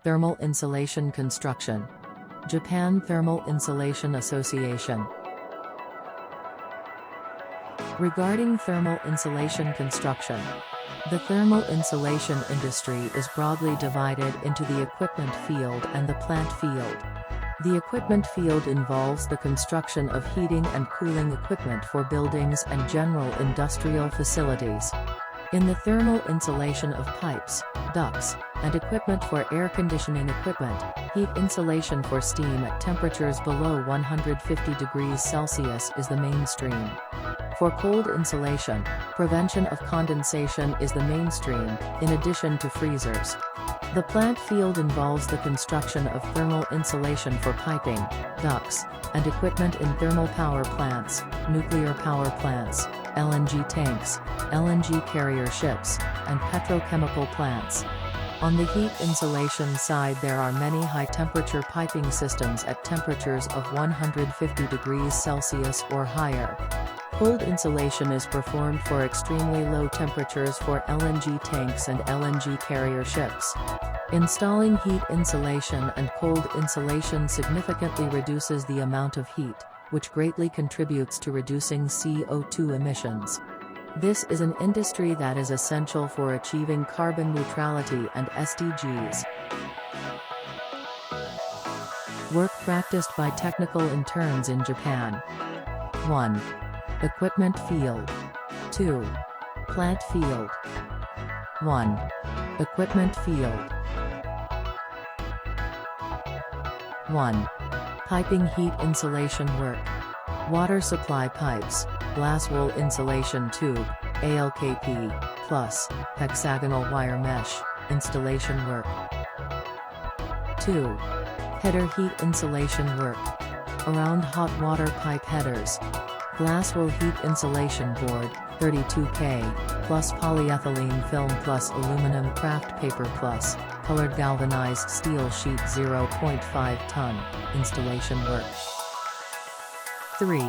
Thermal Insulation Construction. Japan Thermal Insulation Association. Regarding thermal insulation construction, the thermal insulation industry is broadly divided into the equipment field and the plant field. The equipment field involves the construction of heating and cooling equipment for buildings and general industrial facilities. In the thermal insulation of pipes, ducts, and equipment for air conditioning equipment, heat insulation for steam at temperatures below 150 degrees Celsius is the mainstream. For cold insulation, prevention of condensation is the mainstream, in addition to freezers. The plant field involves the construction of thermal insulation for piping, ducts, and equipment in thermal power plants, nuclear power plants, LNG tanks, LNG carrier ships, and petrochemical plants. On the heat insulation side, there are many high-temperature piping systems at temperatures of 150 degrees Celsius or higher. Cold insulation is performed for extremely low temperatures for LNG tanks and LNG carrier ships. Installing heat insulation and cold insulation significantly reduces the amount of heat, which greatly contributes to reducing CO2 emissions. This is an industry that is essential for achieving carbon neutrality and SDGs. Work practiced by technical interns in Japan. 1. Equipment field. 2. Plant field. 1. Equipment field. 1. Piping heat insulation work. Water supply pipes, glass wool insulation tube, ALKP, plus, hexagonal wire mesh, installation work. 2. Header heat insulation work. Around hot water pipe headers. Glass wool heat insulation board, 32K, plus polyethylene film plus aluminum craft paper plus, colored galvanized steel sheet 0.5 ton, installation work. 3.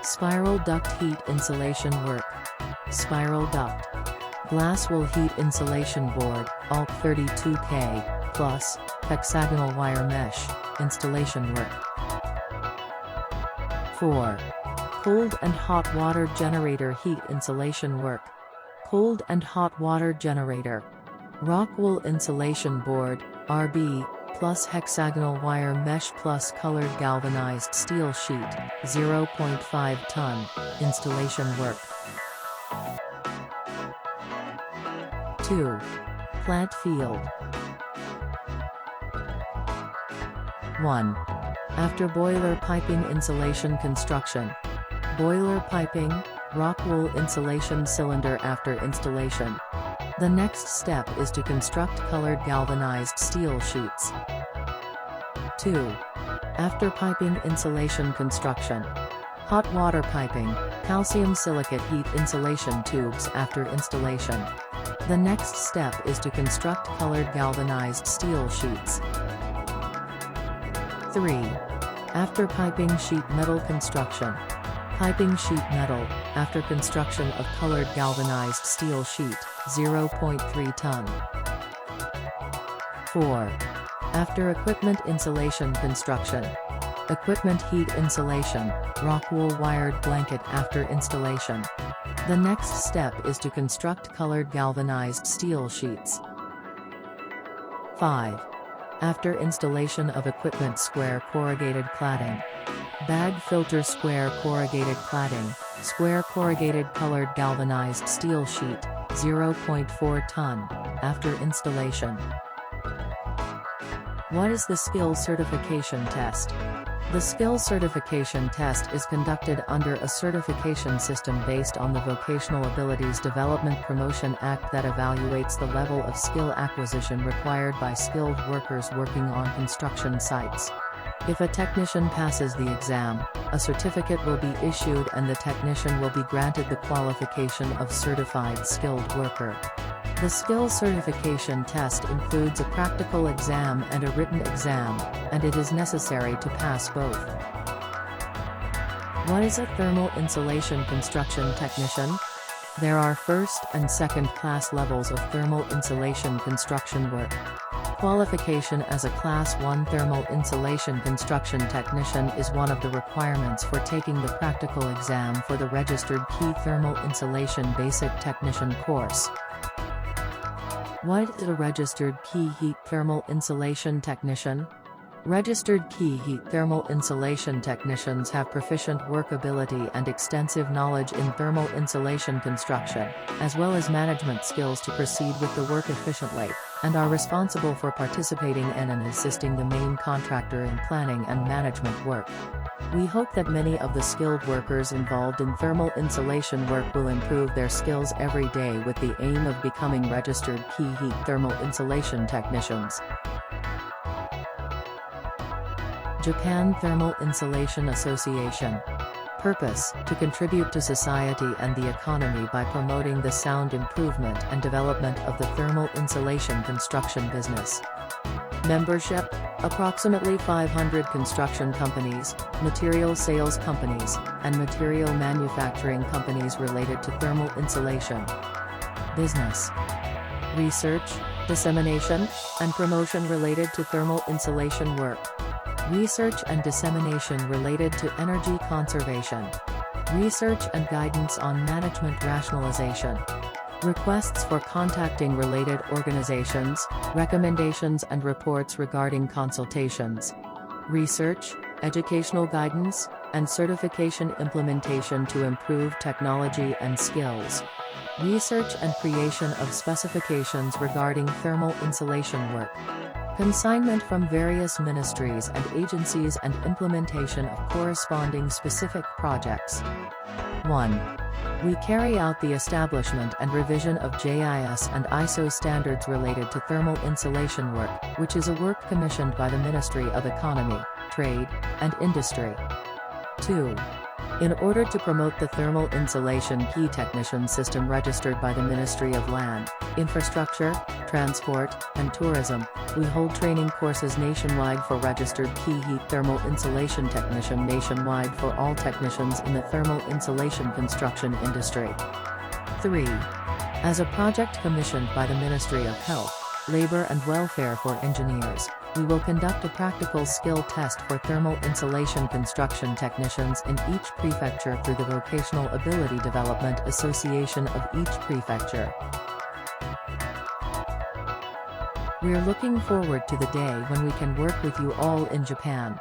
Spiral duct heat insulation work. Spiral duct. Glass wool heat insulation board, ALK 32K, plus, hexagonal wire mesh, installation work. 4. Cold and hot water generator heat insulation work. Cold and hot water generator. Rock wool insulation board, RB, plus hexagonal wire mesh plus colored galvanized steel sheet, 0.5 ton, installation work. 2. Plant field. 1. After boiler piping insulation construction. Boiler piping, rock wool insulation cylinder after installation. The next step is to construct colored galvanized steel sheets. 2. After piping insulation construction. Hot water piping, calcium silicate heat insulation tubes after installation. The next step is to construct colored galvanized steel sheets. 3. After piping sheet metal construction. Piping sheet metal, after construction of colored galvanized steel sheet, 0.3 ton. 4. After equipment insulation construction. Equipment heat insulation, rock wool wired blanket after installation. The next step is to construct colored galvanized steel sheets. 5. After installation of equipment square corrugated cladding. Bag filter square corrugated cladding, square corrugated colored galvanized steel sheet, 0.4 ton, after installation. What is the skill certification test? The skill certification test is conducted under a certification system based on the Vocational Abilities Development Promotion Act that evaluates the level of skill acquisition required by skilled workers working on construction sites. If a technician passes the exam, a certificate will be issued and the technician will be granted the qualification of certified skilled worker. The skill certification test includes a practical exam and a written exam, and it is necessary to pass both. What is a thermal insulation construction technician? There are first and second class levels of thermal insulation construction work. Qualification as a Class 1 thermal insulation construction technician is one of the requirements for taking the practical exam for the Registered Key Thermal Insulation Basic Technician course. What is a Registered Key Heat Thermal Insulation Technician? Registered Key Heat Thermal Insulation Technicians have proficient workability and extensive knowledge in thermal insulation construction, as well as management skills to proceed with the work efficiently, and are responsible for participating in and assisting the main contractor in planning and management work. We hope that many of the skilled workers involved in thermal insulation work will improve their skills every day with the aim of becoming Registered Key Heat Thermal Insulation Technicians. Japan Thermal Insulation Association. Purpose: to contribute to society and the economy by promoting the sound improvement and development of the thermal insulation construction business. Membership: approximately 500 construction companies, material sales companies, and material manufacturing companies related to thermal insulation. Business: research, dissemination, and promotion related to thermal insulation work. Research and dissemination related to energy conservation. Research and guidance on management rationalization. Requests for contacting related organizations, recommendations and reports regarding consultations. Research, educational guidance, and certification implementation to improve technology and skills. Research and creation of specifications regarding thermal insulation work. Consignment from various ministries and agencies and implementation of corresponding specific projects. 1. We carry out the establishment and revision of JIS and ISO standards related to thermal insulation work, which is a work commissioned by the Ministry of Economy, Trade, and Industry. 2. In order to promote the thermal insulation key technician system registered by the Ministry of Land, Infrastructure, Transport, and Tourism, we hold training courses nationwide for Registered Key Heat Thermal Insulation Technician nationwide for all technicians in the thermal insulation construction industry. 3. As a project commissioned by the Ministry of Health, Labor and Welfare for engineers, we will conduct a practical skill test for thermal insulation construction technicians in each prefecture through the Vocational Ability Development Association of each prefecture. We're looking forward to the day when we can work with you all in Japan.